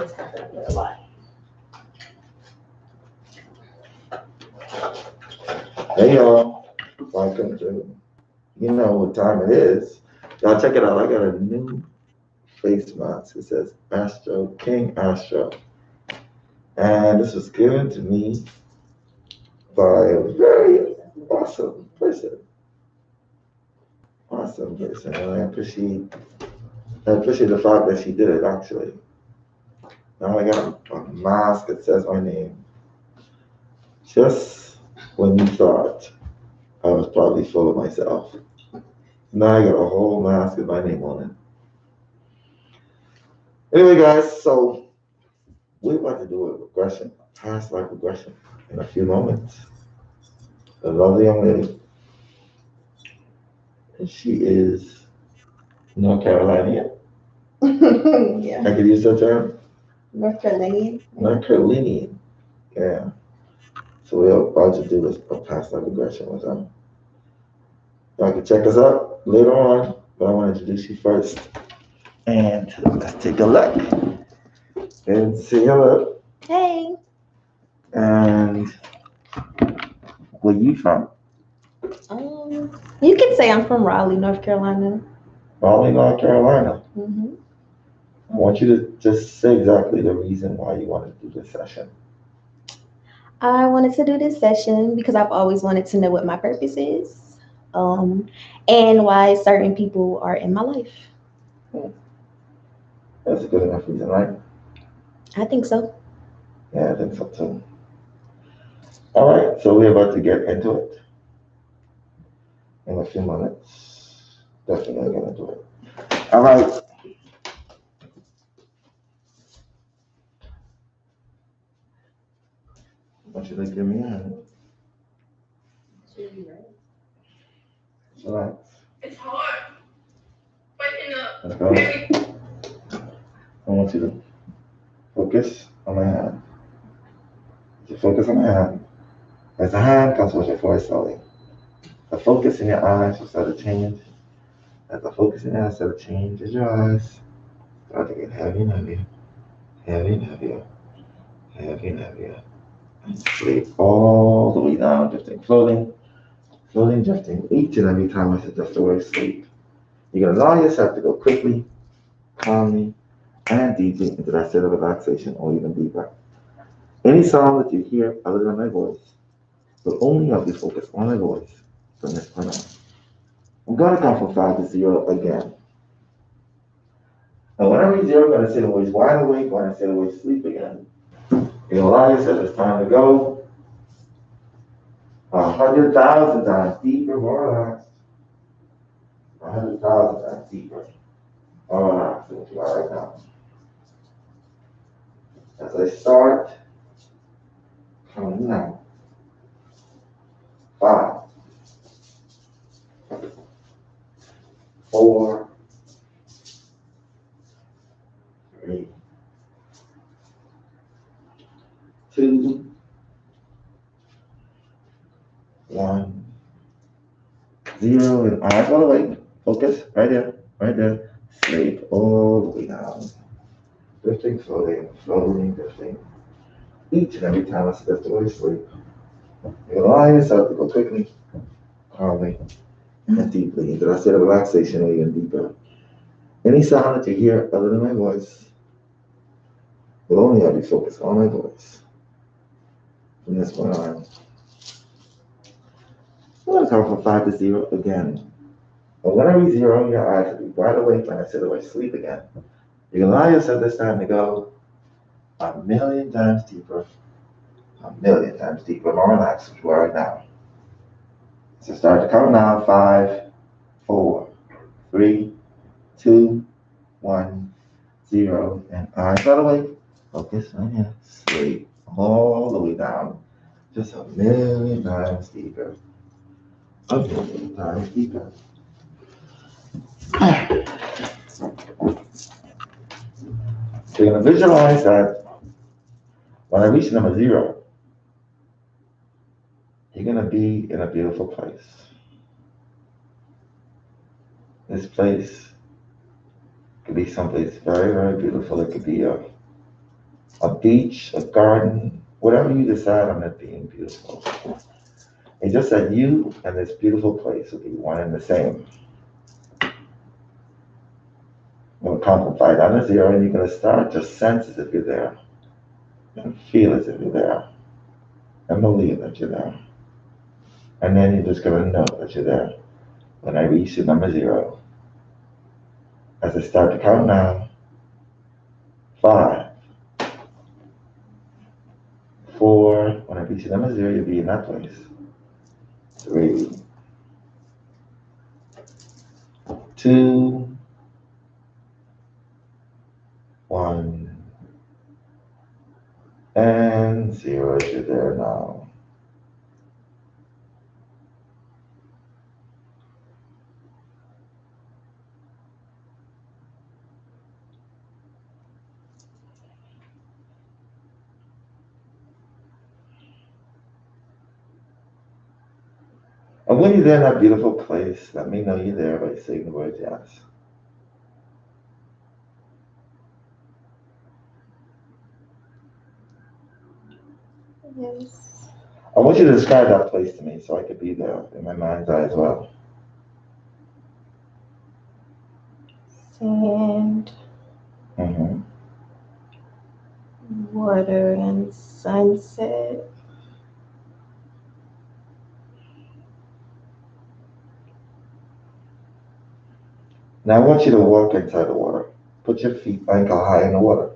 this happened a lot. Hey y'all, welcome to, you know what time it is. Y'all check it out, I got a new face mask. It says Astro, King Astro. And this was given to me by a very awesome person. Awesome person. And I appreciate the fact that she did it actually. Now I got a mask that says my name. Just when you thought I was probably full of myself. Now I got a whole mask with my name on it. Anyway, guys, so we're about to do a regression, a past life regression, in a few moments. A lovely young lady, and she is North Carolinian. Yeah. I could use that term. North Carolinian. North Carolinian. Yeah. So we're about to do this a past life regression with them. Y'all can check us out later on, but I want to introduce you first. And let's take a look and say hello. Hey. And where you from? You can say I'm from Raleigh, North Carolina. Raleigh, North Carolina. Hmm. I want you to just say exactly the reason why you want to do this session. I wanted to do this session because I've always wanted to know what my purpose is, and why certain people are in my life. That's a good enough reason, right? I think so. Yeah, I think so too. All right, so we're about to get into it in a few minutes. Definitely get into it. All right. I want you to give me a hand. Relax. It's hard. Waking up. Let's go. I want you to focus on my hand. You focus on my hand. As the hand comes with your voice slowly. The focus in your eyes will start to change. As the focus in your eyes start to change, as your eyes start to get heavy and heavier, heavy and heavier, heavy and heavier. And sleep all the way down, drifting, floating, floating, drifting. Each and every time I suggest the word sleep, you're going to allow yourself to go quickly, calmly, and deeply into that state of relaxation or even deeper. Any sound that you hear other than my voice will only help you focus on my voice from this point on. I'm going to count from 5 to 0 again. And when I read 0, I'm going to say the words wide awake. When I say the word sleep again, you allow yourself it's time to go 100,000 times deeper, more relaxed. 100,000 times deeper, more relaxed than you are right now. As I start counting now, 5, 4, 3, 2, 1, 0, and eyes all the way. Focus right there, right there. Sleep all the way down. Drifting, floating, floating, drifting. Each and every time I suggest the word sleep, you allow yourself to go quickly, calmly, and deeply into that state of relaxation or even deeper. Any sound that you hear other than my voice will only have you focus on my voice. From this point on, I'm going to count from 5 to 0 again. But when I read 0, your eyes will be wide awake when I say the word sleep again. You can allow yourself this time to go 1,000,000 times deeper, 1,000,000 times deeper, more relaxed as you are right now. So start to count now. 5, 4, 3, 2, 1, 0, and eyes all the way. Focus on your sleep all the way down. Just 1,000,000 times deeper. 1,000,000 times deeper. So you're going to visualize that when I reach number 0, you're going to be in a beautiful place. This place could be someplace very, very beautiful. It could be a a beach, a garden, whatever you decide on it being beautiful. It's just that you and this beautiful place will be one and the same. You're going to come from 5 down to 0, and you're going to start to sense as if you're there, and feel as if you're there, and believe that you're there. And then you're just going to know that you're there. When I reach the number 0, as I start to count now, 5, 4, when I reach the number 0, you'll be in that place. 3, 2, 1, and 0. You're there now. And when you're there in that beautiful place, let me know you're there by saying the word yes. Yes. I want you to describe that place to me so I could be there in my mind's eye as well. Sand, Hmm. water, and sunset. Now I want you to walk inside the water. Put your feet ankle high in the water.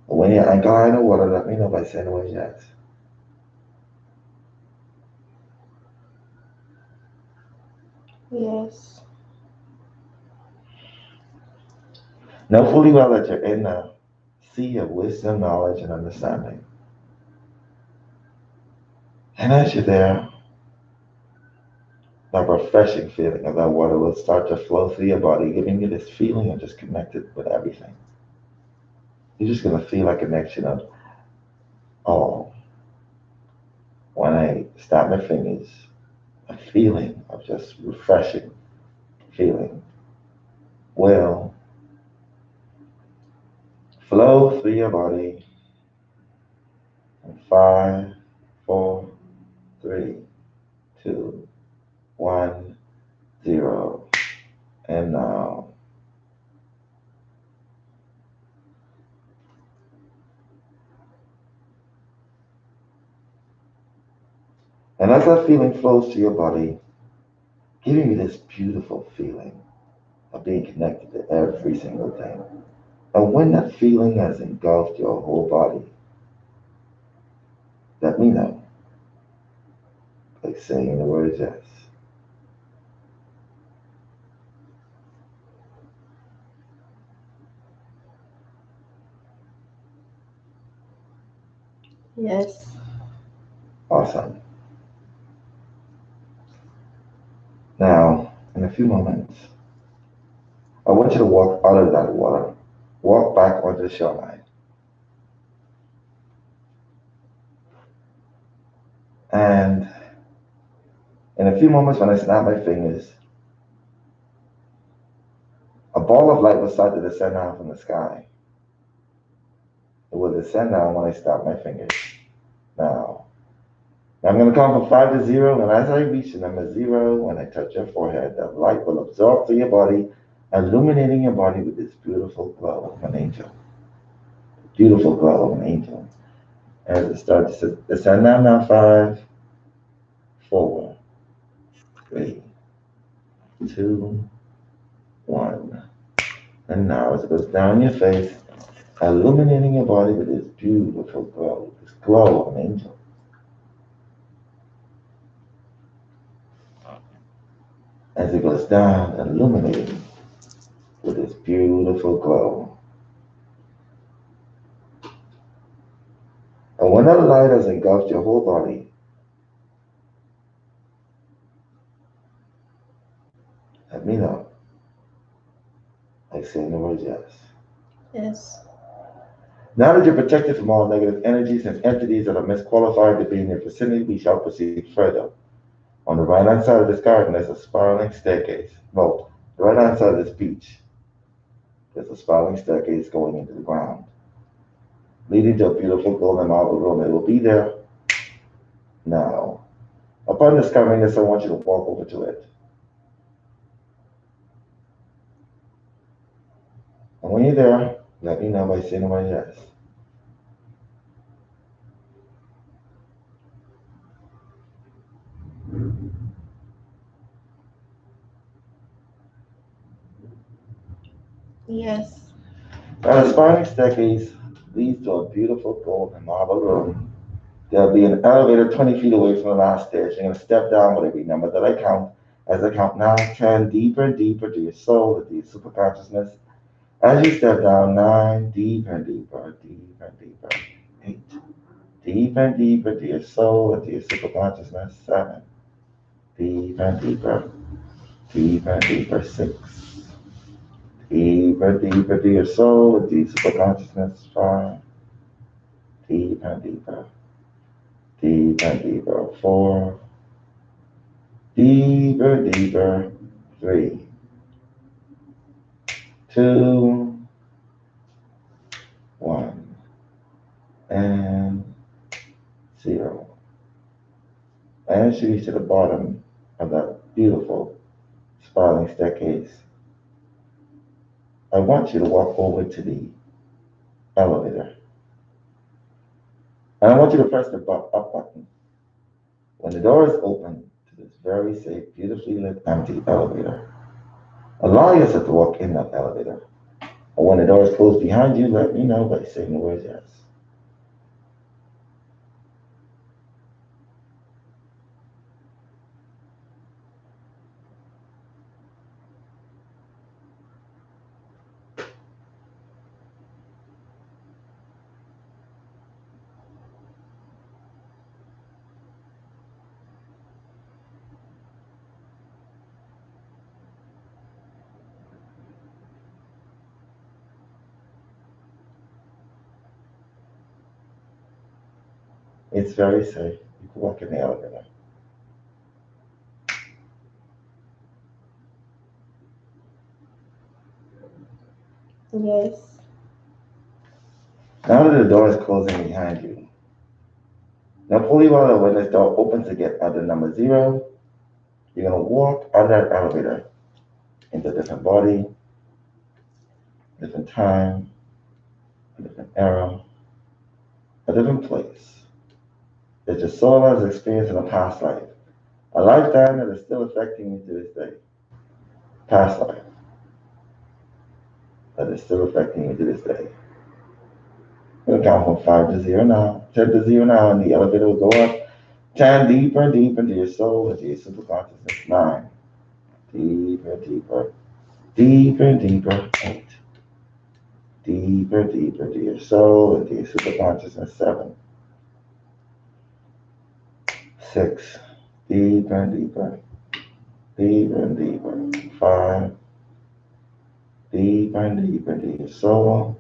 When you're ankle high in the water, let me know by saying the word yes. Yes. Know fully well that you're in a sea of wisdom, knowledge, and understanding. And as you're there, that refreshing feeling of that water will start to flow through your body, giving you this feeling of just connected with everything. You're just going to feel a connection of, oh, when I snap my fingers, a feeling of just refreshing feeling will flow through your body in 5, 4, 3, 2, 1, 0. And now, and as that feeling flows to your body, giving you this beautiful feeling of being connected to every single thing. And when that feeling has engulfed your whole body, let me know, like saying the words yes. Yes. Awesome. Now, in a few moments, I want you to walk out of that water, walk back onto the shoreline. And in a few moments, when I snap my fingers, a ball of light will start to descend down from the sky. It will descend down when I snap my fingers. Now, I'm going to count from 5 to 0, and as I reach the number 0, when I touch your forehead, the light will absorb through your body, illuminating your body with this beautiful glow of an angel. Beautiful glow of an angel. As it starts to descend down now, 5, 4, 3, 2, 1. And now as it goes down your face, illuminating your body with this beautiful glow, this glow of an angel. As it goes down, illuminating with this beautiful glow. And when that light has engulfed your whole body, let me know. Like saying the words yes. Yes. Now that you're protected from all negative energies and entities that are misqualified to be in your vicinity, we shall proceed further. On the right hand side of this garden, there's a spiraling staircase. Well, the right hand side of this beach, there's a spiraling staircase going into the ground, leading to a beautiful golden marble room. It will be there now. Upon discovering this, I want you to walk over to it. And when you're there, let me know by saying my yes. Yes. Now, the spiraling staircase leads to a beautiful golden marble room. There'll be an elevator 20 feet away from the last stairs. You're going to step down with every number that I count. As I count now, 10, deeper and deeper to your soul, to your superconsciousness. As you step down, 9, deeper and deeper, deeper and deeper. 8, deeper and deeper to your soul, and to your superconsciousness. 7, deeper and deeper, deeper and deeper. 6, deeper and deeper to your soul, and to your superconsciousness. 5, deeper and deeper, deeper and deeper. 4, deeper, deeper. 3, 2, 1, and 0. As you reach to the bottom of that beautiful spiraling staircase, I want you to walk over to the elevator. And I want you to press the up button. When the doors open to this very safe, beautifully lit, empty elevator, allow yourself to walk in that elevator. And when the doors close behind you, let me know by saying the words yes. It's very safe. You can walk in the elevator. Yes. Now that the door is closing behind you, now pull you out of when this door opens again at the number 0. You're going to walk out of that elevator into a different body, different time, a different era, a different place that your soul has experienced in a past life, a lifetime that is still affecting you to this day, past life that is still affecting you to this day. We're going to count from 5 to 0 now, 10 to 0 now, and the elevator will go up 10 deeper and deeper into your soul, into your superconsciousness. 9, deeper and deeper, deeper and deeper. 8, deeper, deeper to your soul, into your superconsciousness. 7, 6, deeper and deeper, deeper and deeper. 5, deeper and deeper into your soul,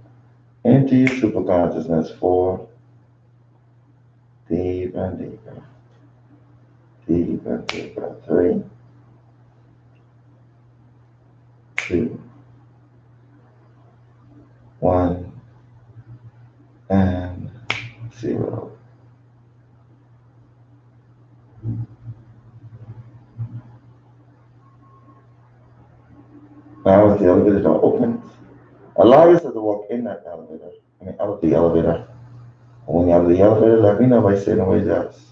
into your superconsciousness. 4, deeper and deeper, deeper and deeper. 3, 2, 1, and 0. Now, as the elevator door opens, allow yourself to walk in that elevator. Out of the elevator. And when you're out of the elevator, let me know by saying the words yes.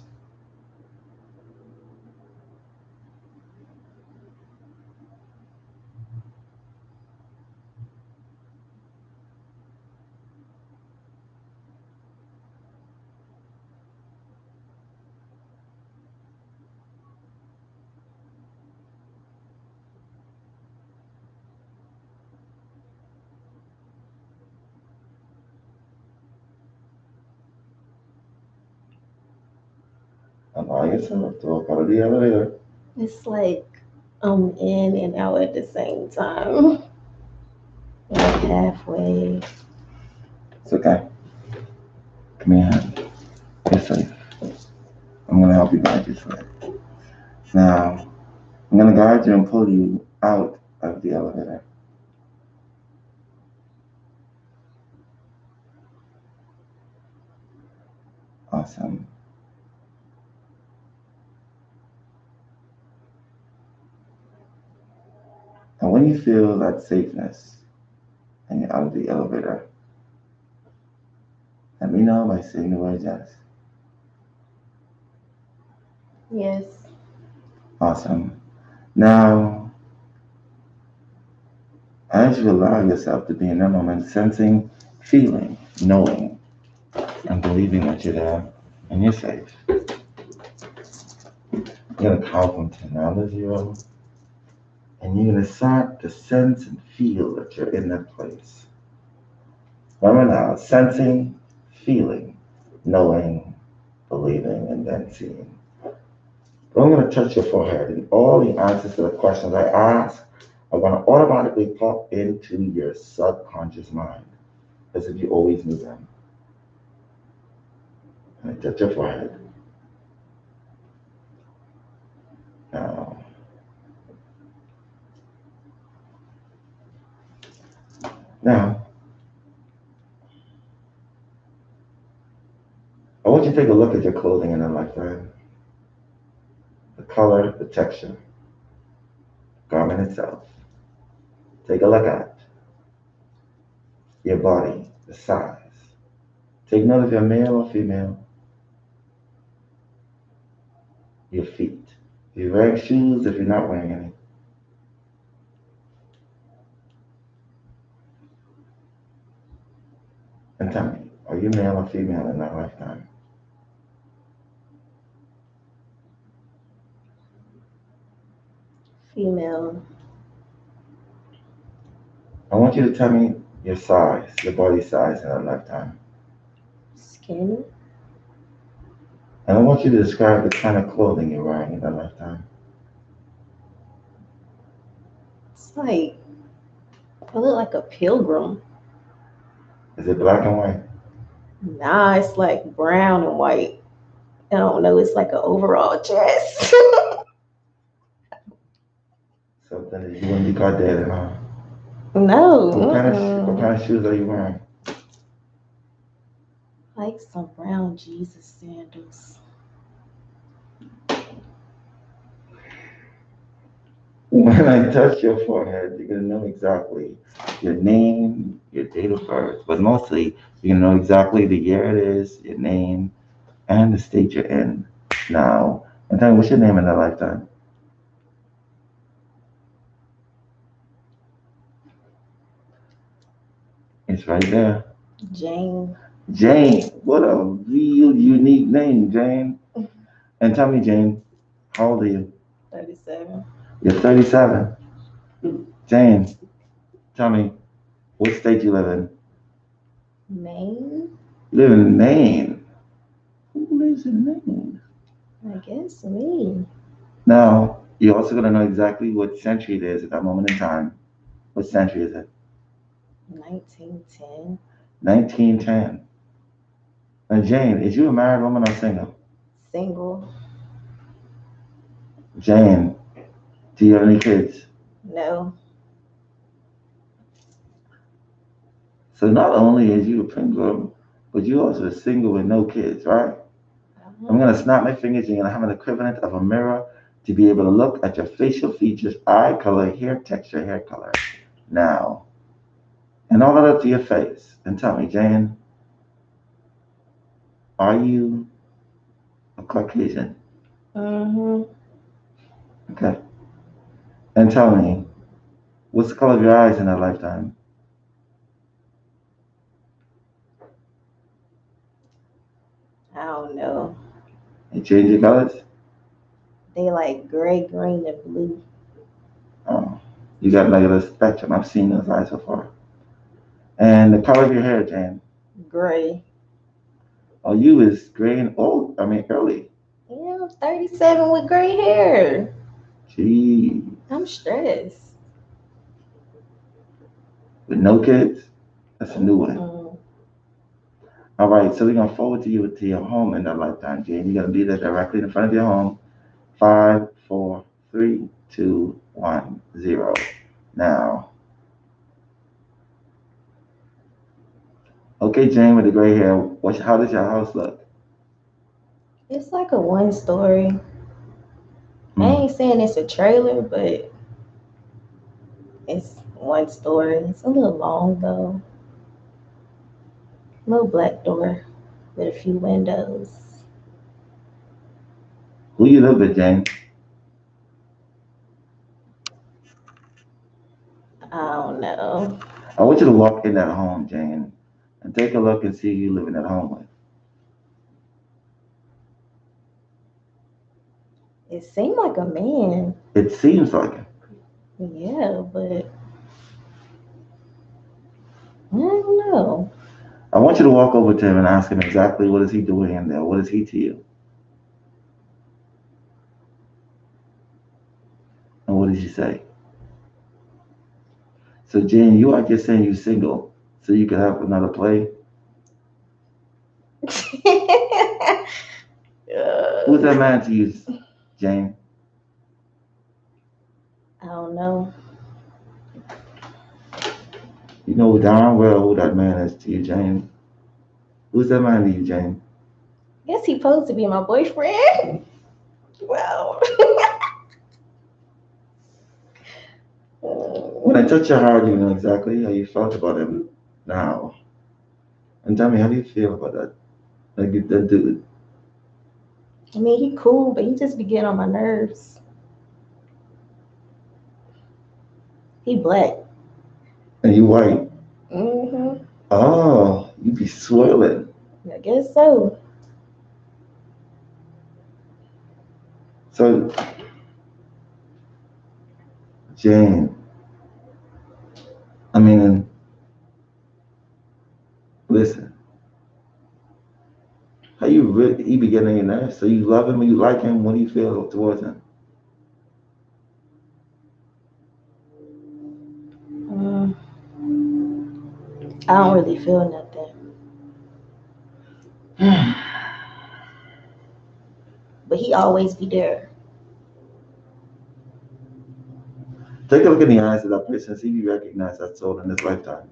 Allow yourself to walk out of the elevator. It's like I'm in and out at the same time. Like halfway. It's okay. Come here. You're safe. I'm gonna help you guide you through it. Now, I'm gonna guide you and pull you out of the elevator. Awesome. And when you feel that safeness and you're out of the elevator, let me know by saying the word yes. Yes. Awesome. Now, as you allow yourself to be in that moment, sensing, feeling, knowing, and believing that you're there and you're safe, you're gonna count from 10 down to 0, and you're gonna start to sense and feel that you're in that place. Remember now, sensing, feeling, knowing, believing, and then seeing. But I'm gonna touch your forehead, and all the answers to the questions I ask are gonna automatically pop into your subconscious mind, as if you always knew them. And I touch your forehead. Now, now, I want you to take a look at your clothing in a lifetime. The color, the texture, garment itself. Take a look at your body, the size. Take note if you're male or female, your feet. If you're wearing shoes, if you're not wearing any. And tell me, are you male or female in that lifetime? Female. I want you to tell me your size, your body size in that lifetime. Skinny. And I want you to describe the kind of clothing you're wearing in that lifetime. It's like I look like a pilgrim. Is it black and white? Nah, it's like brown and white. I don't know. It's like an overall dress. Something that you wouldn't be caught dead in, huh? No. What kind of shoes are you wearing? Like some brown Jesus sandals. When I touch your forehead, you're gonna know exactly your name, your date of birth, but mostly you're gonna know exactly the year it is, your name, and the state you're in now. And tell me, what's your name in that lifetime? It's right there. Jane. Jane. What a real unique name, Jane. And tell me, Jane, how old are you? 37. You're 37. Jane, tell me, what state you live in? Maine? You live in Maine. Who lives in Maine? I guess me. Now, you're also going to know exactly what century it is at that moment in time. What century is it? 1910. 1910. Now, Jane, is you a married woman or single? Single. Jane, do you have any kids? No. So not only is you a pilgrim, but you also a single with no kids, right? I'm Uh-huh. going to snap my fingers and you're going to have an equivalent of a mirror to be able to look at your facial features, eye color, hair texture, hair color. Now, and all that up to your face. And tell me, Jane, are you a Caucasian? Mm-hmm. Okay. And tell me, what's the color of your eyes in that lifetime? I don't know. You change your colors? They like gray, green, and blue. Oh, you got like a spectrum. I've seen those eyes before. And the color of your hair, Jane? Gray. Oh, you is gray and old. I mean, early. Yeah, I'm 37 with gray hair. Gee, I'm stressed. with no kids? That's a new one. Mm-mm. All right, so we're gonna forward to your home in that lifetime, Jane. You're gonna be there directly in front of your home. Five, four, three, two, one, zero. Now, okay, Jane with the gray hair. How does your house look? It's like a one story. I Mm. ain't saying it's a trailer, but it's one story. It's a little long though. Little black door with a few windows. Who you live with, Jane? I don't know. I want you to walk in that home, Jane, and take a look and see who you living at home with. It seemed like a man. It seems like it. Yeah, but I don't know. I want you to walk over to him and ask him exactly what is he doing in there. What is he to you? And what did he say? So, Jane, you are just saying you're single so you can have another play. Who's that uh, man to you, Jane? I don't know. You know darn well who that man is to you, Jane. Who's that man to you, Jane? Guess he supposed to be my boyfriend. Well, When I touch your heart, you know exactly how you felt about him now. And tell me, how do you feel about that? Like that dude. I mean, he cool, but he just be getting on my nerves. He black. And you white. Hmm. Oh, you be swirling. I guess so. So, Jane, I mean, listen, how you really, he be getting on your nerves. So you love him, you like him, what do you feel towards him? Mm, I don't really feel nothing, but he always be there. Take a look in the eyes of that person, see if you recognize that soul in this lifetime.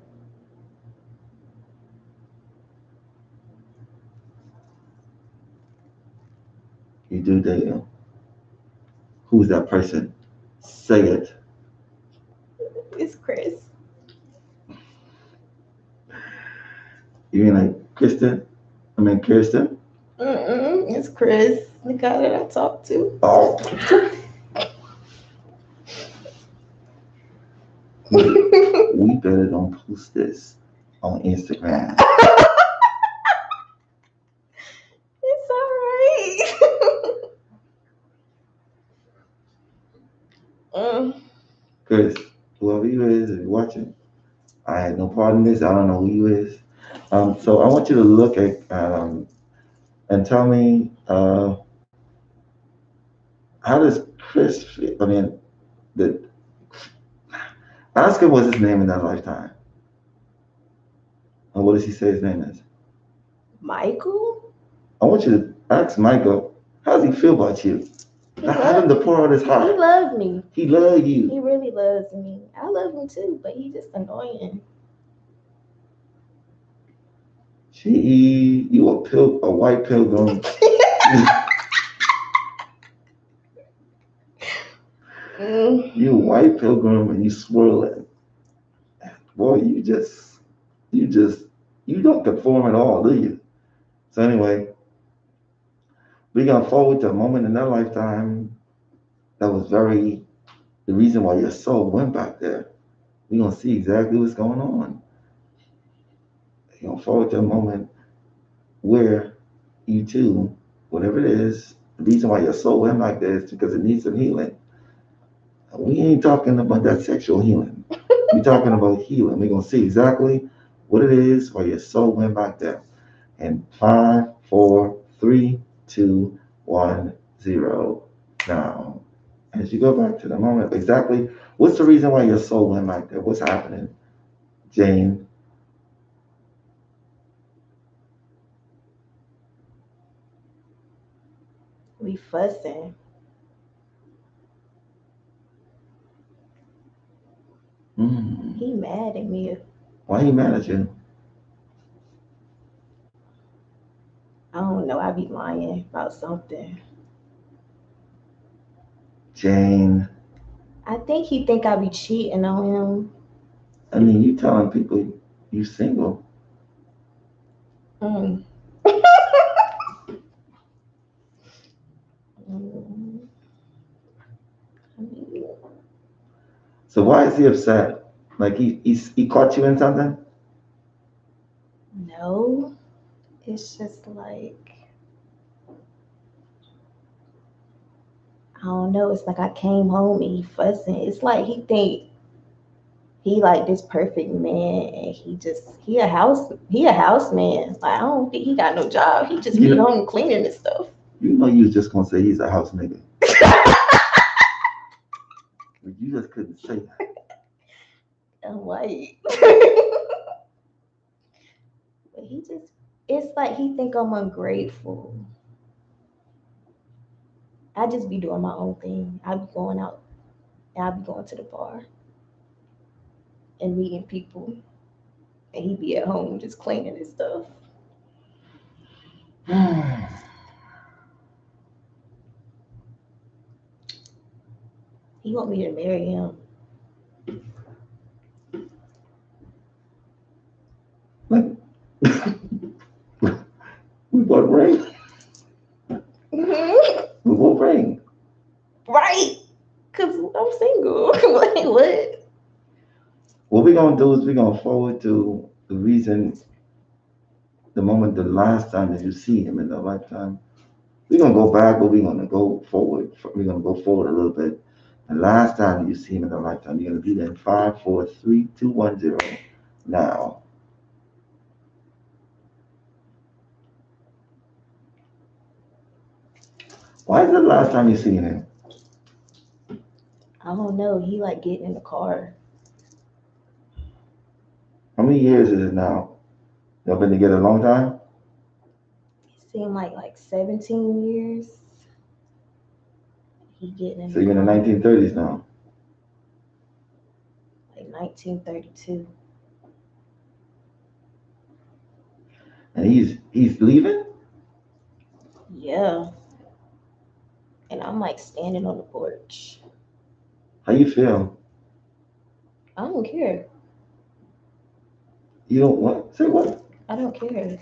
You do, Daniel. Who's that person? Say it. It's Chris. You mean like Kristen? I mean Kirsten? It's Chris, the guy that I talk to. Oh, we better don't post this on Instagram. It's alright. mm, Chris, whoever you is, if you're watching, I had no part in this. I don't know who you is. So I want you to look at and tell me how does Chris feel? I mean, the, ask him what's his name in that lifetime. And what does he say his name is? Michael? I want you to ask Michael, how does he feel about you? He Have him to pour out his he heart. loves me. He love He you. really loves me. I love him too, but he just annoying. You a white pilgrim. You a mm, white pilgrim and you swirling. Boy, you just, you don't conform at all, do you? So anyway, we're gonna forward to a moment in that lifetime that was very the reason why your soul went back there. We're gonna see exactly what's going on. We're gonna forward to a moment where you too, whatever it is, the reason why your soul went back there is because it needs some healing. We ain't talking about that sexual healing. We're talking about healing. We're gonna see exactly what it is why your soul went back there. And five, four, three, two, one, zero. Now, as you go back to the moment, exactly what's the reason why your soul went back there? What's happening, Jane? We fussing. Mm. He mad at me. Why he mad at you? I don't know. I be lying about something. Jane, I think he think I be cheating on him. I mean, you telling people you single. Mm. Mm. I mean, So why is he upset? Like he caught you in something? no, it's just like I don't know. It's like I came home and he fussing. It's like he think he like this perfect man, and he a house man. Like I don't think he got no job. He just You be know, home cleaning and stuff. you know, you was just gonna say he's a house nigga. But you just couldn't say that. I'm like, but he just it's like he think I'm ungrateful. I just be doing my own thing. I be going out and I be going to the bar and meeting people, and he be at home just cleaning his stuff. He want me to marry him. Like we bought ring. We bought ring. Right? Cause I'm single. Like what? What we gonna do is we gonna forward to the reason, the moment, the last time that you see him in the lifetime. We're gonna go back, but we're gonna go forward. We're gonna go forward a little bit. The last time you see him in the lifetime, you're gonna be there in 5, 4, 3, 2, 1, 0. Now, why is it the last time you seen him? I don't know. He like getting in the car. How many years is it now? Y'all been together a long time? It seemed like 17 years. He getting in So the you're in the car 1930s now. like 1932. And he's leaving? Yeah, and I'm like standing on the porch. How you feel? I don't care. You don't what? Say what? I don't care.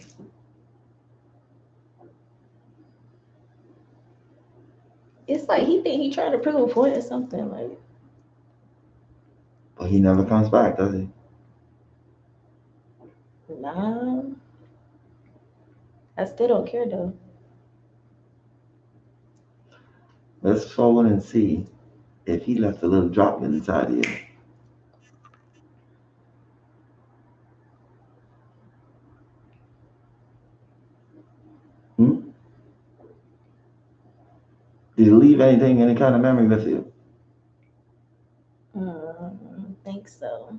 It's like he think he trying to prove a point or something. Like But he never comes back, does he? nah, I still don't care though. Let's forward and see if he left a little drop inside of you. Hmm? Did he leave anything, any kind of memory with you? Think so.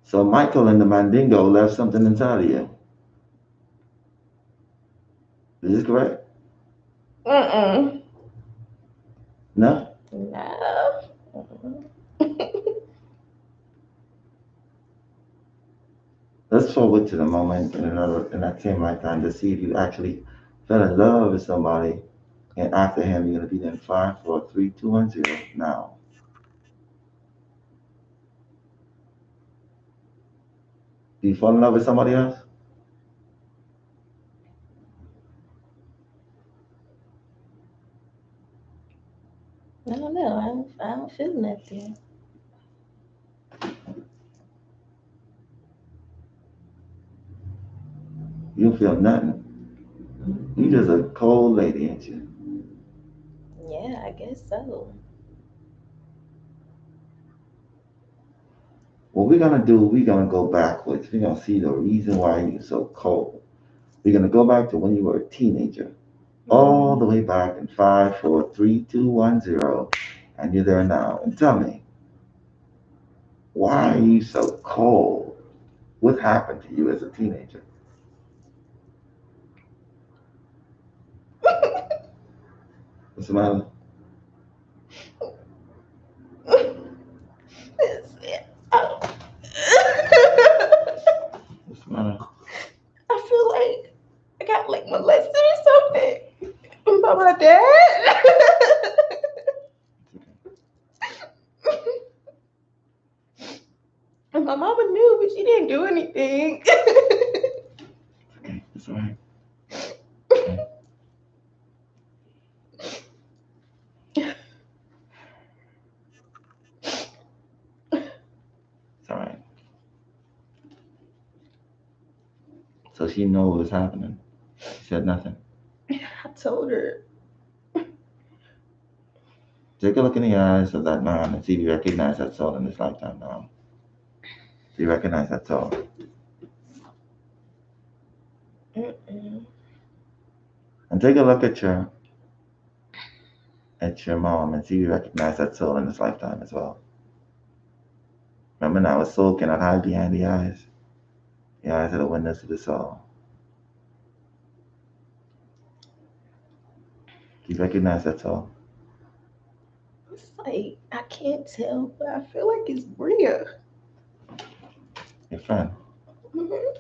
So Michael and the Mandingo left something inside of you. Is this correct? Mm-mm. No? No. Mm-mm. Let's forward to the moment in that same lifetime to see if you actually fell in love with somebody, and after him you're gonna be there in 5, 4, 3, 2, 1, 0. Now. Do you fall in love with somebody else? I don't know. I don't feel nothing. You don't feel nothing. You just a cold lady, ain't you? Yeah, I guess so. What we're gonna do, we're gonna go backwards. We're gonna see the reason why you're so cold. We're gonna go back to when you were a teenager. All the way back in 5, 4, 3, 2, 1, 0. And you're there now. And tell me, why are you so cold? What happened to you as a teenager? What's the matter? I What's the matter? feel like I got like molested or something by my dad. And my mama knew, but she didn't do anything. Okay, it's alright. Okay. It's alright. So she knew what was happening. She said nothing. I told her, Take a look in the eyes of that man and see if you recognize that soul in this lifetime now. Do you recognize that soul? mm-mm. And take a look at your mom and see if you recognize that soul in this lifetime as well. Remember now, a soul cannot hide behind the eyes. The eyes are the windows to the soul. Do you recognize that soul? It's like I can't tell, but I feel like it's real. Your friend. Mhm.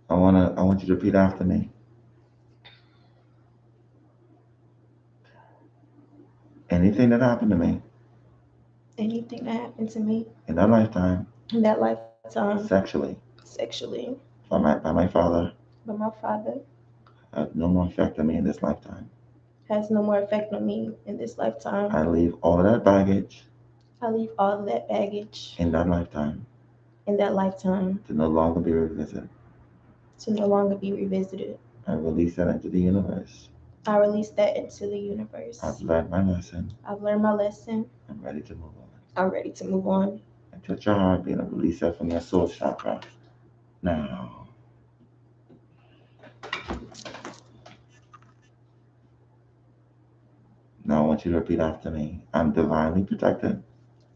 I want you to repeat after me. Anything that happened to me Anything that happened to me in that lifetime, in that lifetime, sexually, sexually, by my father, by my father, had no more effect on me in this lifetime. has no more effect on me in this lifetime. I leave all of that baggage I leave all of that baggage in that lifetime in that lifetime to no longer be revisited. to no longer be revisited. I release that into the universe. I release that into the universe. I've learned my lesson. I've learned my lesson. I'm ready to move on. I'm ready to move on. And touch your heartbeat and release that from your soul chakra. Now. Now I want you to repeat after me. I'm divinely protected.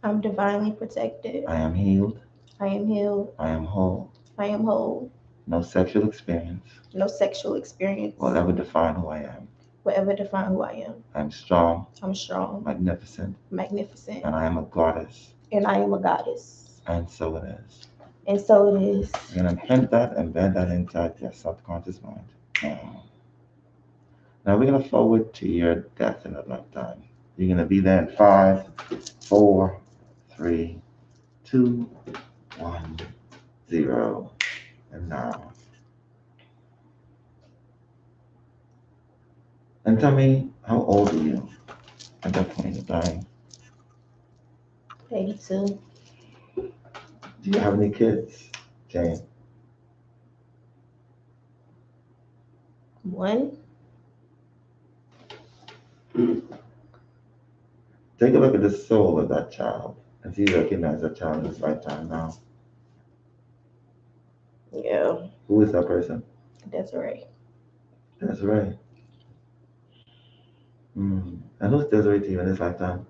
I'm divinely protected. I am healed. I am healed. I am whole. I am whole. No sexual experience No sexual experience will ever define who I am. will ever define who I am. I'm strong, I'm strong, magnificent, magnificent, and I am a goddess. and I am a goddess. And so it is. And so it is. You're going to imprint that, embed that inside your subconscious mind. Now we're going to forward to your death in a lifetime. You're going to be there in 5, 4, 3, 2, 1, 0. And now. And tell me, how old are you at that point of dying? 82. Do you have any kids, Jane? One. Take a look at the soul of that child and see if you recognize that child in this lifetime now. Yeah. Who is that person? That's right. That's right. And who's Desiree to you in this lifetime?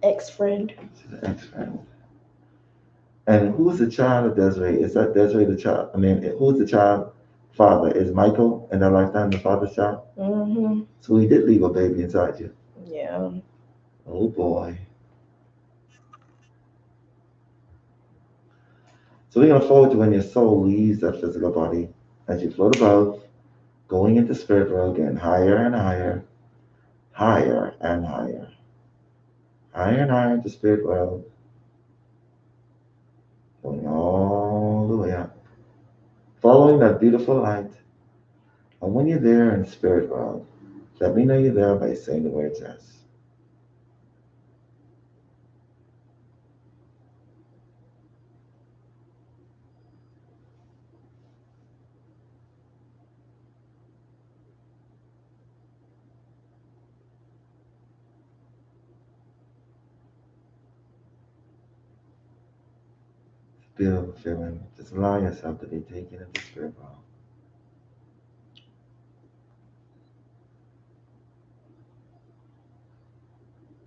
Ex-friend. She's an ex-friend. And who's the child of Desiree? Is that Desiree the child? I mean, who's the child father? Is Michael in that lifetime the father's child? Mm-hmm. So he did leave a baby inside you. Yeah. Oh boy. So we're going to forward to when your soul leaves that physical body as you float above, going into spirit world, getting higher and higher, higher and higher, higher and higher into spirit world, going all the way up, following that beautiful light. And when you're there in spirit world, let me know you're there by saying the words yes. Beautiful feeling. Just allow yourself to be taken into spirit world.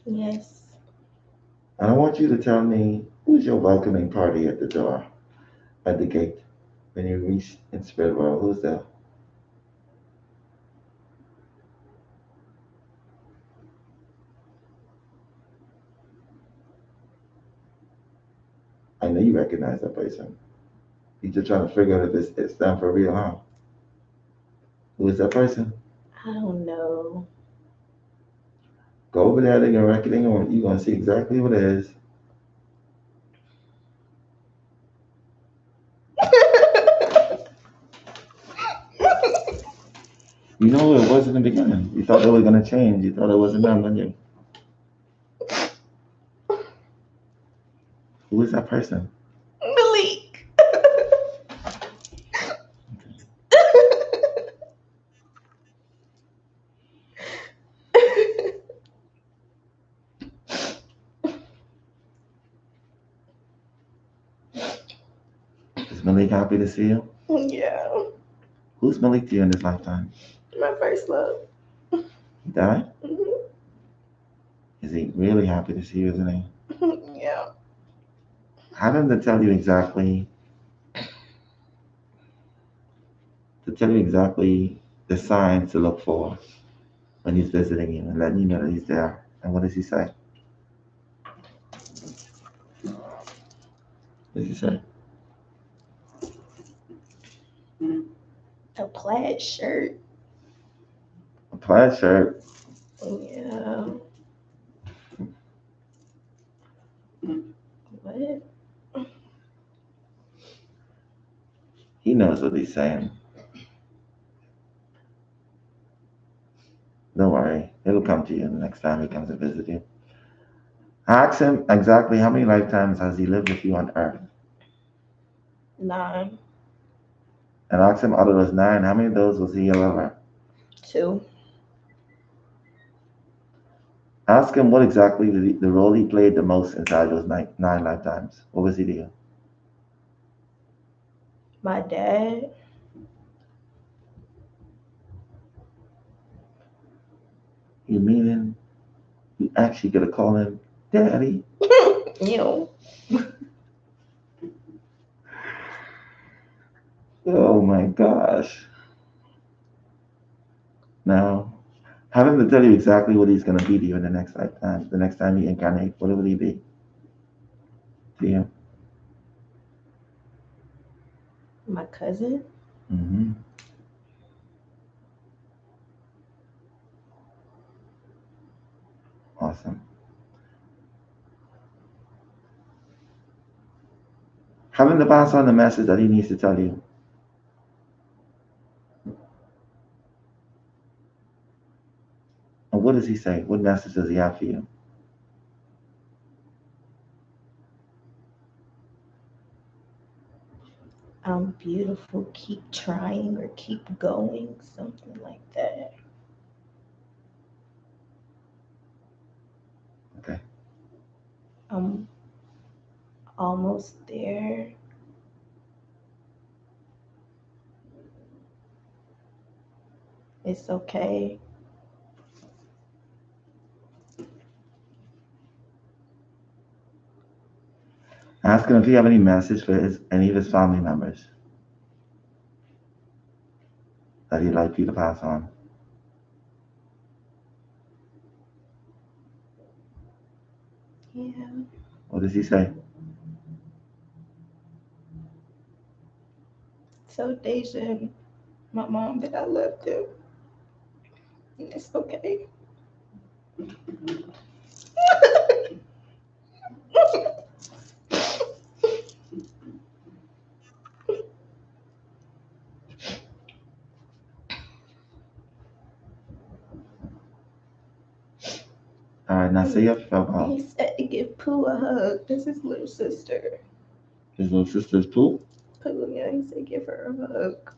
Yes. And I want you to tell me who's your welcoming party at the door, at the gate, when you reach in spirit world. Who's there? I know you recognize that person. You're just trying to figure out if it's them for real, huh? Who is that person? I don't know. Go over there, they're gonna reckon, you're gonna see exactly what it is. You know who it was in the beginning. You thought they were gonna change. You thought it wasn't them, didn't you? Who is that person? Malik. Is Malik happy to see you? Yeah. Who's Malik to you in this lifetime? My first love. He died? Mhm. Is he really happy to see you, isn't he? Yeah. How did to tell you exactly the signs to look for when he's visiting you and letting you know that he's there? And what does he say? What does he say? A plaid shirt. A plaid shirt. Yeah. What? He knows what he's saying. Don't worry. It'll come to you the next time he comes to visit you. Ask him exactly how many lifetimes has he lived with you on earth. 9. And ask him out of those 9, how many of those was he a lover? 2. Ask him what exactly the role he played the most inside those 9 lifetimes. What was he to you? My dad. You meaning you actually gonna call him daddy? You. Oh my gosh. Now, have him to tell you exactly what he's gonna be to you in the next lifetime. The next time he incarnate, what will he be to you? My cousin. Mm-hmm. Awesome. Have him to pass on the message that he needs to tell you. And what does he say? What message does he have for you? I'm beautiful. Keep trying or keep going. Something like that. Okay. I'm almost there. It's okay. Ask him if you have any message for any of his family members that he'd like you to pass on. Yeah. What does he say? So Deja and my mom that I love them. And it's okay. All right, now say your He farewell. said to give Pooh a hug. That's his little sister. His little sister's Pooh. Pooh, yeah, he said give her a hug.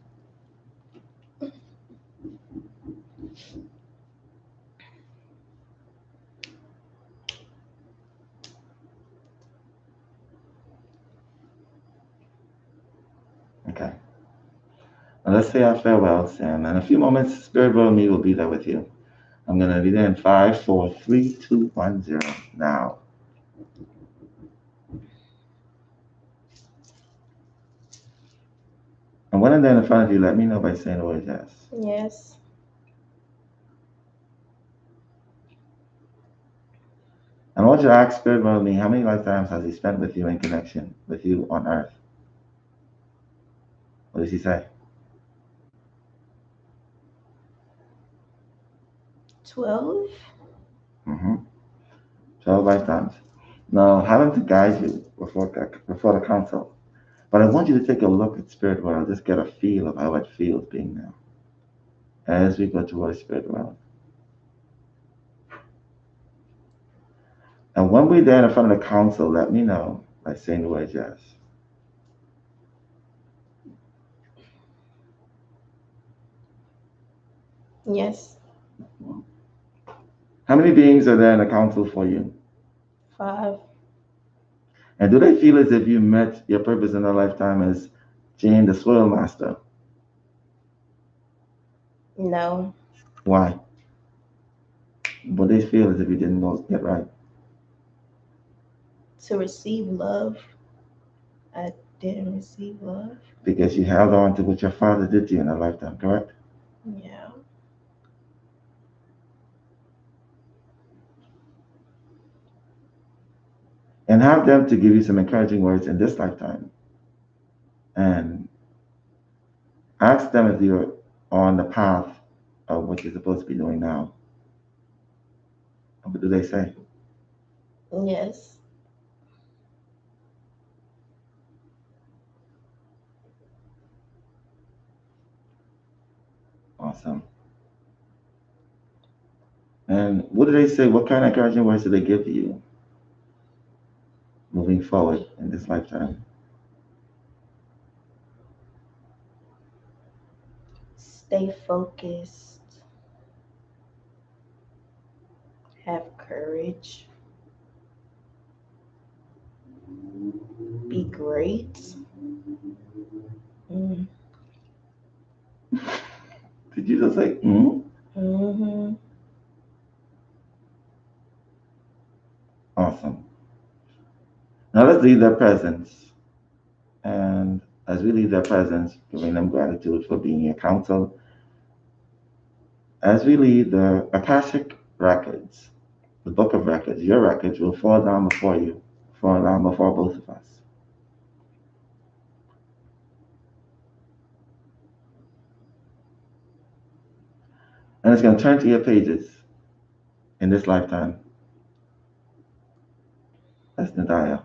Okay. Now let's say our farewells, and in a few moments, Spirit World and me will be there with you. I'm gonna be there in 5, 4, 3, 2, 1, 0 now. And when I'm there in front of you, let me know by saying the word yes. Yes. And I want you to ask Spirit about me, how many lifetimes has He spent with you in connection with you on earth? What does He say? 12. Mm-hmm. 12 lifetimes. Now, have Him to guide you before the council. But I want you to take a look at Spirit World, just get a feel of how it feels being there as we go towards Spirit World. And when we're there in front of the council, let me know by saying the word yes. Yes. How many beings are there in the council for you? 5. And do they feel as if you met your purpose in a lifetime as Jane the Soil Master? No. Why? But they feel as if you didn't get right. To receive love. I didn't receive love. Because you held on to what your father did to you in a lifetime, correct? Yeah. And have them to give you some encouraging words in this lifetime. And ask them if you're on the path of what you're supposed to be doing now. What do they say? Yes. Awesome. And what do they say? What kind of encouraging words do they give you moving forward in this lifetime? Stay focused. Have courage. Be great. Mm. Did you just say, mm? Mm-hmm. Awesome. Now let's leave their presence. And as we leave their presence, giving them gratitude for being your counsel, as we leave the Akashic records, the book of records, your records will fall down before you, fall down before both of us. And it's going to turn to your pages in this lifetime. That's Nadieya.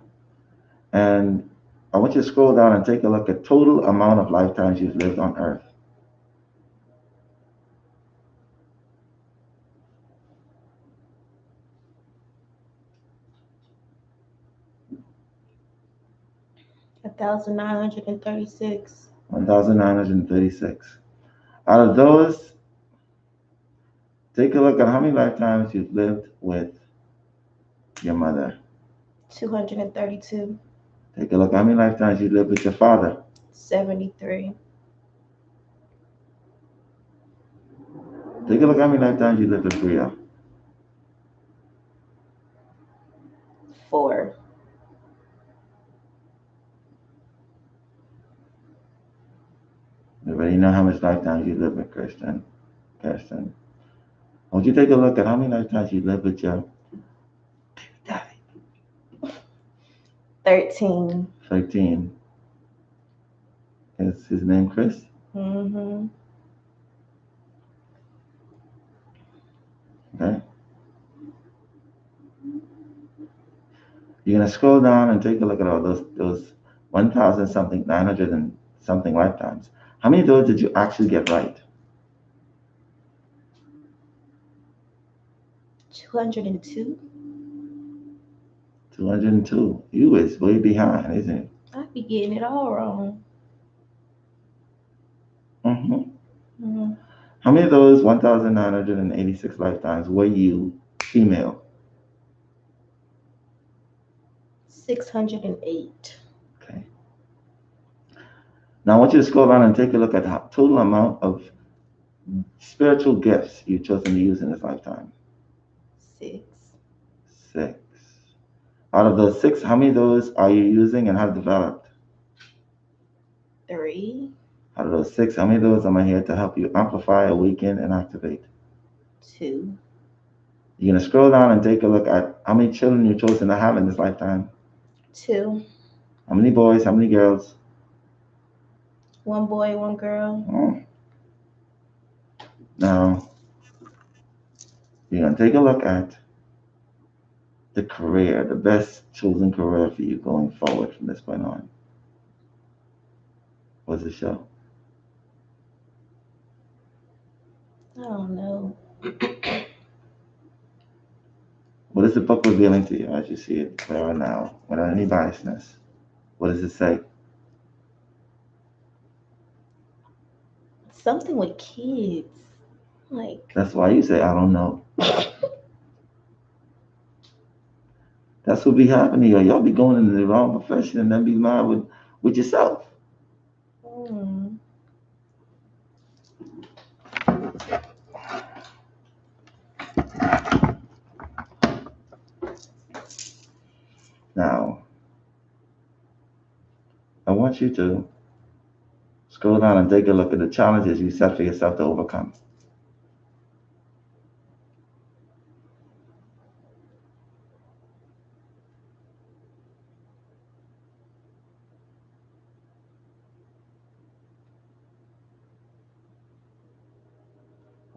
And I want you to scroll down and take a look at total amount of lifetimes you've lived on earth. 1,936. 1,936. Out of those, take a look at how many lifetimes you've lived with your mother. 232. Take a look how many lifetimes you lived with your father. 73. Take a look how many lifetimes you lived with Bria. 4. You already know how much lifetimes you lived with Kirsten. Kirsten. I want you to take a look at how many lifetimes you lived with your daddy. 13. 13. Is his name Chris? Mm-hmm. Okay. You're gonna scroll down and take a look at all those 1,000 something, 900 and something lifetimes. How many of those did you actually get right? 202. 202. You is way behind, isn't it? I be getting it all wrong. Mm-hmm. Mm. How many of those 1,986 lifetimes were you female? 608. Okay. Now I want you to scroll down and take a look at the total amount of Spiritual gifts you've chosen to use in this lifetime. 6. 6. Out of those 6, how many of those are you using and have developed? 3. Out of those 6, how many of those am I here to help you amplify, awaken, and activate? 2. You're going to scroll down and take a look at how many children you've chosen to have in this lifetime. 2. How many boys, how many girls? 1 boy, 1 girl. Oh. Now, you're going to take a look at the career, the best chosen career for you going forward from this point on. What's it show? I don't know. What is the book revealing to you as you see it clearer now, without any biasness? What does it say? Something with kids. Like, That's why you say, I don't know. That's what be happening here. Y'all be going into the wrong profession and then be mad with yourself. hmm. Now, I want you to scroll down and take a look at the challenges you set for yourself to overcome.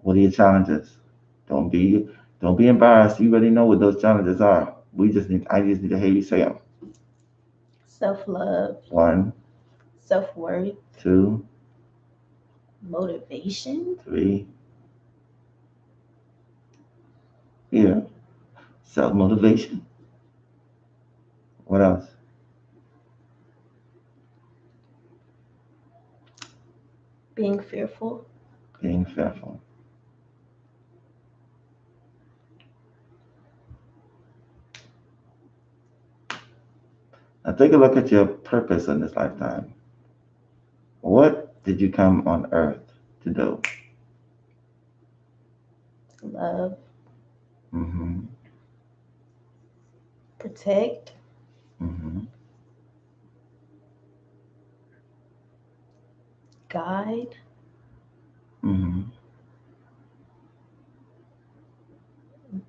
What are your challenges? Don't be don't be embarrassed. You already know what those challenges are. I just need to hear you say them. Self love, 1, self worth, 2, motivation, 3. Here, self motivation. What else? being fearful, Being fearful. Now take a look at your purpose in this lifetime. What did you come on earth to do? love, Mm-hmm. protect, Mm-hmm. guide, Mm-hmm.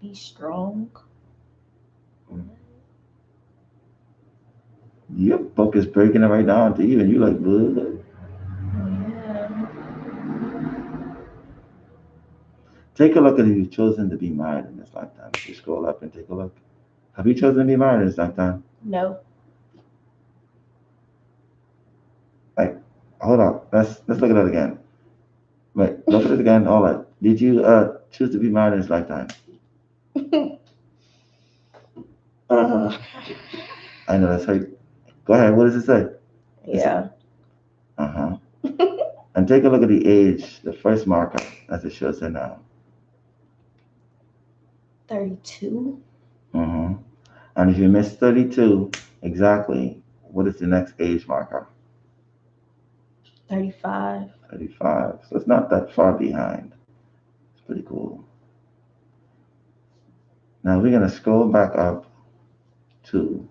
be strong. Your book is breaking it right down to you, and you like, "Ugh." Yeah. Take a look at if you've chosen to be married in this lifetime. If you scroll up and take a look. Have you chosen to be married in this lifetime? No. Like, hold on. Let's look at that again. Wait, look at it again. All right. Did you choose to be married in this lifetime? uh, I know that's right. Go ahead. What does it say? yeah. Uh-huh. And take a look at the age, the first marker, as it shows there now. 32, Mm-hmm. And if you miss 32, exactly, what is the next age marker? 35, 35. So it's not that far behind. It's pretty cool. Now we're going to scroll back up to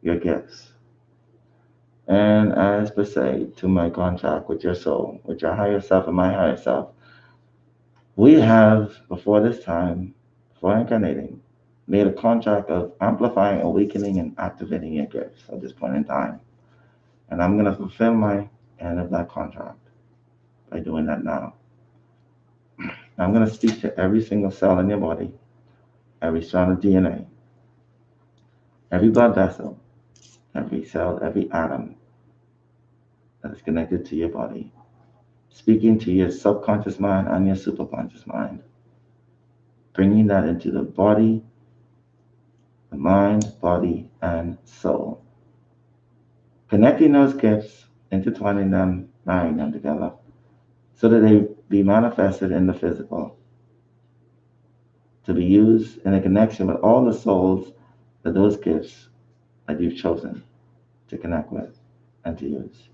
your gifts. And as per se, to my contract with your soul, with your higher self and my higher self, we have, before this time, before incarnating, made a contract of amplifying, awakening, and activating your gifts at this point in time. And I'm going to fulfill my end of that contract by doing that now. I'm going to speak to every single cell in your body, every strand of DNA, every blood vessel, every cell, every atom that is connected to your body, speaking to your subconscious mind and your superconscious mind, bringing that into the body, the mind, body, and soul. Connecting those gifts, intertwining them, marrying them together, so that they be manifested in the physical, to be used in a connection with all the souls that those gifts that you've chosen to connect with and to use.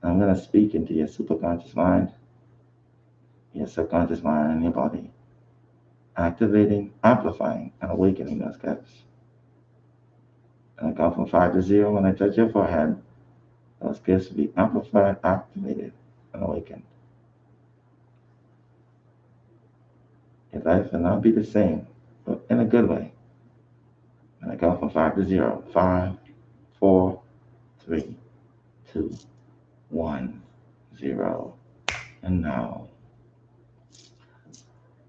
I'm going to speak into your superconscious mind, your subconscious mind and your body, activating, amplifying, and awakening those gifts. And I go from 5 to 0. When I touch your forehead, those gifts will be amplified, activated, and awakened. Your life will not be the same, but in a good way. And I go from 5 to 0. 5, 4, 3, 2, 1, 0. And now,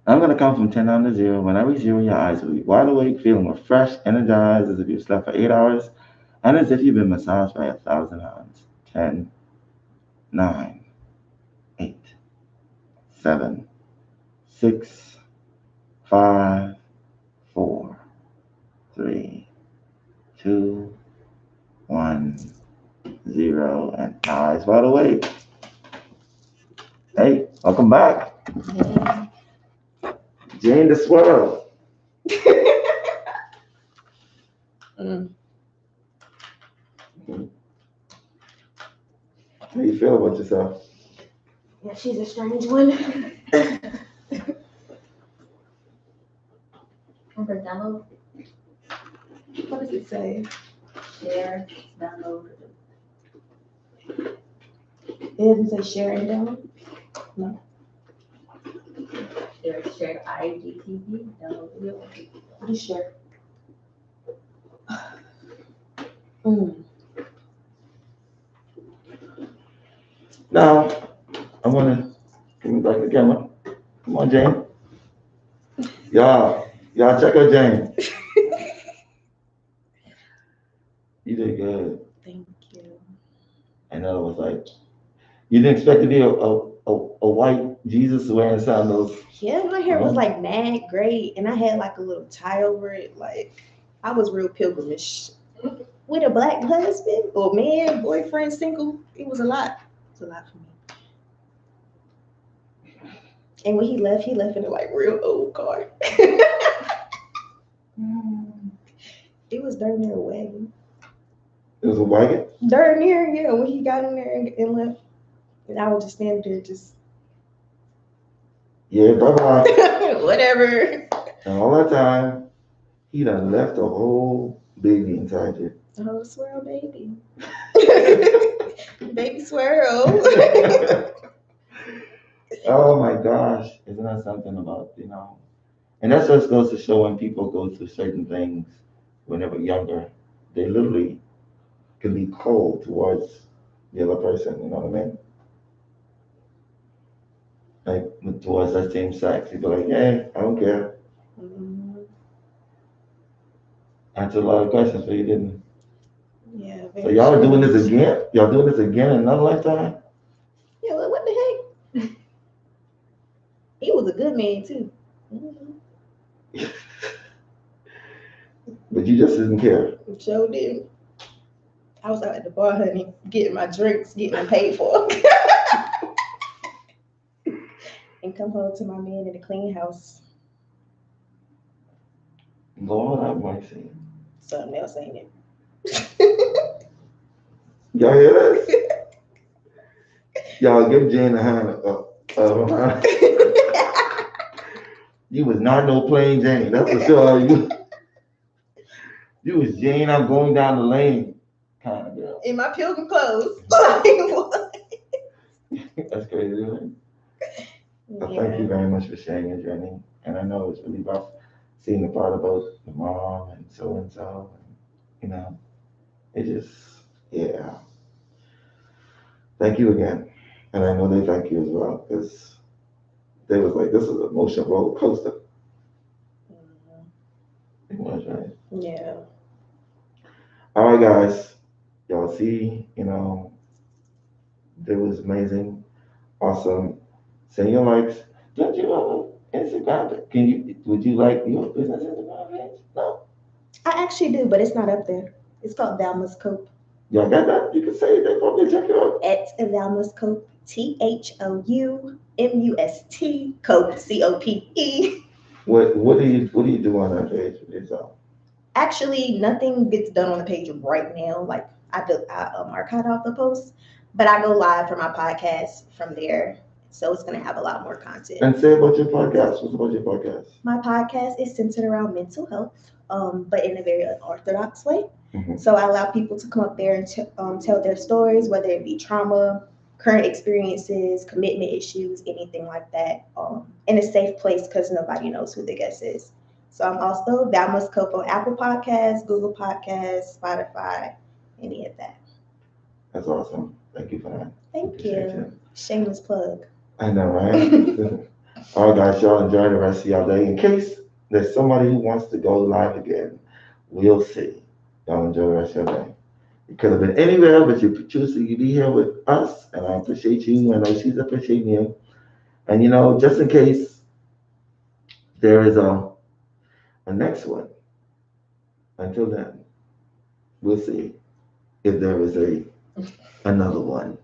I'm going to count from 10 down to 0. When I reach 0, your eyes will be wide awake, feeling refreshed, energized, as if you slept for 8 hours, and as if you've been massaged by 1,000 hands. 10, 9, 8, 7, 6, 5, 4, 3, 2, 1, 0. And eyes wide awake. Hey, welcome back. Yeah. Jane the Swirl. Mm. How you feel about yourself? Yeah, she's a strange one. Remember download, What does it say? share, download. It doesn't say share and download. Share IGTV, download video. What is share? Mm. Now, I want to give me back the camera. Come on, Jane. Y'all check out Jane. You did good. Thank you. I know it was like, you didn't expect to be a white Jesus wearing sandals. Yeah, my hair was like mad great, and I had like a little tie over it. Like I was real pilgrimish. With a black husband or man, boyfriend, single, it was a lot. It's a lot for me. And when he left in a like real old car. It was darn near a wagon. It was a wagon? Darn near, yeah. When he got in there and left, and I was just standing there, just Yeah, bye-bye. whatever. And all that time, he done left a whole baby inside you. The whole swirl baby. Baby swirl. Oh my gosh, isn't that something about, And that just goes to show when people go through certain things when they were younger, they literally can be cold towards the other person, you know what I mean? Like towards that same sex, you'd be like, hey, I don't care. Mhm. Answered a lot of questions for you, didn't Yeah. you? So Very y'all are doing this strange. again? Y'all doing this again in another lifetime? Yeah. What the heck? He was a good man too. Mhm. But you just didn't care. Sure did. I was out at the bar, honey, getting my drinks, getting them paid for, and come home to my man in a clean house. Lord have mercy. Something else, ain't it? Y'all hear this? Y'all give Jane a hand up. You was not no plain Jane, that's for sure. You was Jane, I'm going down the lane kind of girl. In my pilgrim clothes. That's crazy, right? Well, thank you very much for sharing your journey. And I know it's really rough seeing the part about the mom and so and so. You know, it just, yeah. Thank you again. And I know they thank you as well because they was like, this is an emotional roller coaster. It was, right? Yeah. All right, guys. Y'all see, it was amazing, awesome. Send your likes. Don't you have an Instagram? Would you like your business Instagram page? No. I actually do, but it's not up there. It's called Valma's Cope. Y'all got that? You can say it. They probably check it out. At Valma's Cope. THOUMUST Cope COPE. What do you do on that page with yourself? Actually, nothing gets done on the page right now. Like I archive off the posts, but I go live for my podcast from there, So it's going to have a lot more content. And say about your podcast. What's about your podcast? My podcast is centered around mental health, but in a very unorthodox way. Mhm. So I allow people to come up there and tell their stories, whether it be trauma, current experiences, commitment issues, anything like that, in a safe place because nobody knows who the guest is. So I'm also That Must Cope on Apple Podcasts, Google Podcasts, Spotify, any of that. That's awesome. Thank you for that. Thank Appreciate you. you. Shameless plug. I know, right? All right, guys, y'all enjoy the rest of y'all day. In case there's somebody who wants to go live again, we'll see. Y'all enjoy the rest of your day. You could have been anywhere, but you choose to be here with us, and I appreciate you. I know she's appreciating you. And just in case there is a next one, until then, we'll see if there is another one.